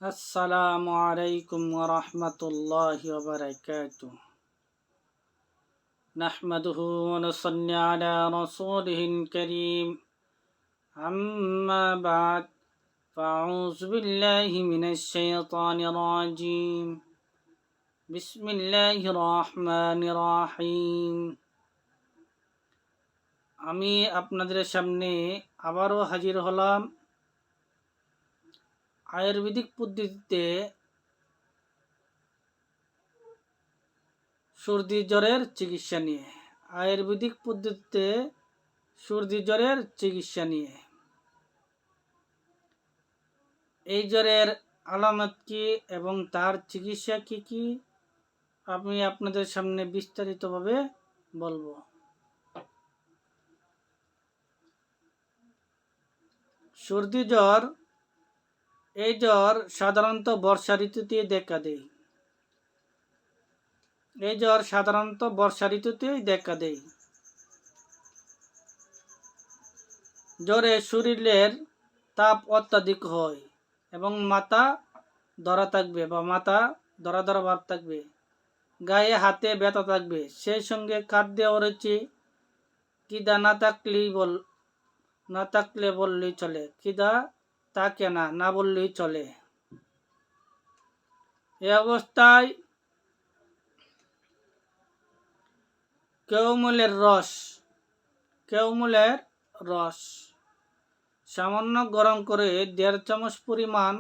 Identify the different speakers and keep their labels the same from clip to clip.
Speaker 1: আসসালামু আলাইকুম ওয়া রাহমাতুল্লাহি ওয়া বারাকাতুহু নাহমাদুহু ওয়া নুসাল্লি আলা রাসূলিহিল কারীম আম্মা বা'দ ফাআউযু বিল্লাহি মিনাশ শাইতানির রাজীম বিসমিল্লাহির রহমানির রহিম আমি আপনাদের সামনে আবারও হাজির হলাম আয়ুর্বেদিক পদ্ধতিতে সর্দি জ্বরের চিকিৎসা নিয়ে আয়ুর্বেদিক পদ্ধতিতে সর্দি জ্বরের চিকিৎসা নিয়ে এই জ্বরের আলামত কি এবং তার চিকিৎসা কি কি আমি আপনাদের সামনে বিস্তারিতভাবে বলবো। সর্দি জ্বর, এই জ্বর সাধারণত বর্ষা ঋতুতে দেখা দেয়। এই জ্বর সাধারণত বর্ষা ঋতুতেই দেখা দেয়। জ্বরে শরীরের তাপ অত্যাধিক হয় এবং মাথা ধরা থাকবে বা মাথা ধরা ধরা ভাব থাকবে, গায়ে হাতে ব্যথা থাকবে, সেই সঙ্গে খাদ্যে অরুচি, খিদা না থাকলে বললেই চলে, খিদা থাকে না বললেই চলে। এই অবস্থায় কেউমূলের রস সামান্য গরম করে 1.5 চামচ পরিমাণ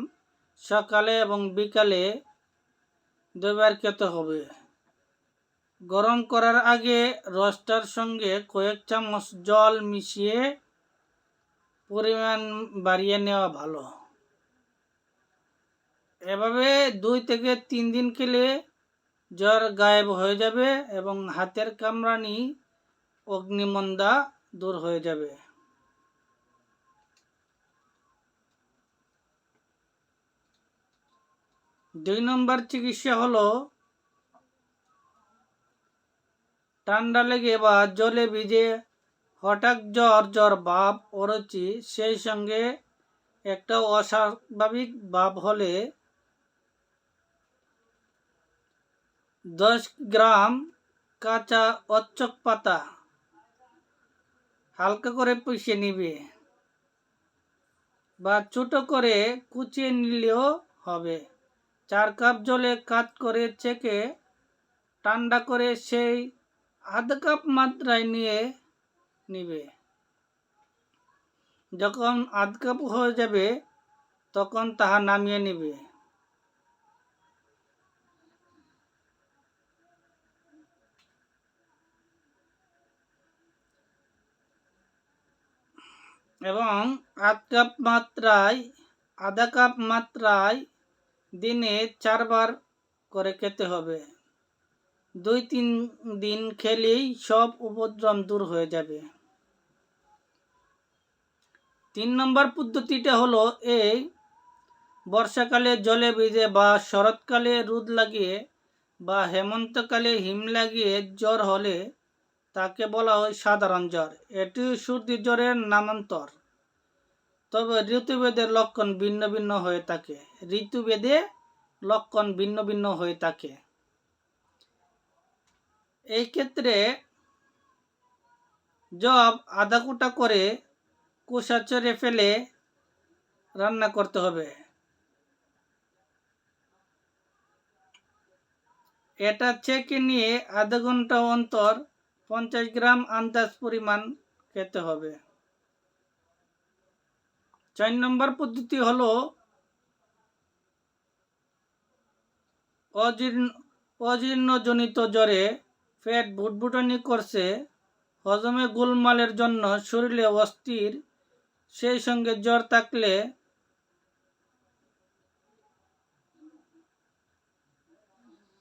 Speaker 1: সকালে এবং বিকালে 2 বার খেতে হবে। গরম করার আগে রসটার সঙ্গে কয়েক চামচ জল মিশিয়ে পরিমাণ বাড়িয়ে নেওয়া ভালো। এভাবে 2 থেকে 3 দিন খেলে জ্বর গায়েব হয়ে যাবে এবং হাতের কামড়ানি, অগ্নিমন্দা দূর হয়ে যাবে। দুই নম্বর চিকিৎসা হলো ঠান্ডা লেগে বা জলে ভিজে হঠাৎ জ্বর ভাব অরুচি, সেই সঙ্গে একটা অস্বাভাবিক ভাব হলে 10 গ্রাম কাঁচা অচ্ছক পাতা হালকা করে পিষে নিবে বা ছোট করে কুচিয়ে নিলেও হবে। 4 কাপ জলে কাত করে ছেঁকে ঠান্ডা করে সেই আধা কাপ মাত্রায় নিয়ে নিবে। যখন আধ কাপ হয়ে যাবে তখন তাহা নামিয়ে নিবে। এবং আধা কাপ মাত্রায় দিনে 4 বার করে খেতে হবে। 2-3 দিন খেলেই সব উপদ্রব দূর হয়ে যাবে। 3 নম্বর পদ্ধতিটা হলো এই বর্ষাকালে জলে ভিজে বা শরৎকালে রোদ লাগিয়ে বা হেমন্তকালে হিম লাগিয়ে জ্বর হলে তাকে বলা হয় সাধারণ জ্বর। এটি সর্দি জ্বরের নামান্তর, তবে ঋতুভেদে লক্ষণ ভিন্ন ভিন্ন হয়ে থাকে। এই ক্ষেত্রে জব আধা কুটা করে কোষা চড়ে ফেলে রান্না করতে হবে। এটা ছেঁকে নিয়ে আধা ঘন্টা অন্তর 50 গ্রাম আন্দাজ পরিমাণ খেতে হবে। 4 নম্বর পদ্ধতি হলো অজীর্ণজনিত জ্বরে পেট ভুটভুটানি করছে, হজমে গোলমালের জন্য শরীরে অস্থির, সেই সঙ্গে জ্বর থাকলে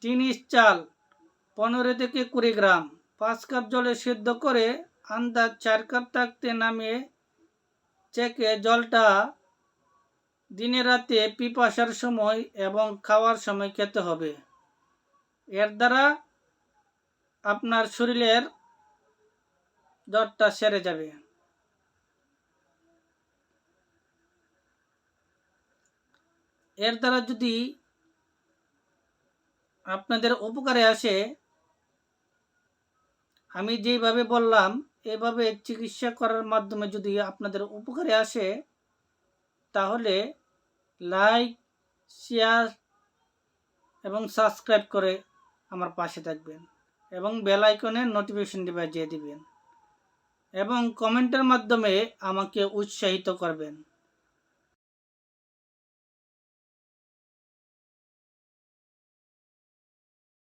Speaker 1: চিনির চাল 15 থেকে 20 গ্রাম 5 কাপ জলে সেদ্ধ করে আন্দাজ 4 কাপ থাকতে নামিয়ে ছেঁকে জলটা দিনে রাতে পিপাসার সময় এবং খাওয়ার সময় খেতে হবে। এর দ্বারা আপনার শরীরের জ্বরটা সেরে যাবে। এর দ্বারা যদি আপনাদের উপকারে আসে, আমি যেইভাবে বললাম এভাবে চিকিৎসা করার মাধ্যমে যদি আপনাদের উপকারে আসে, তাহলে লাইক, শেয়ার এবং সাবস্ক্রাইব করে আমার পাশে থাকবেন এবং বেল আইকনে নোটিফিকেশনটি বাজিয়ে দিবেন এবং কমেন্টের মাধ্যমে আমাকে উৎসাহিত করবেন।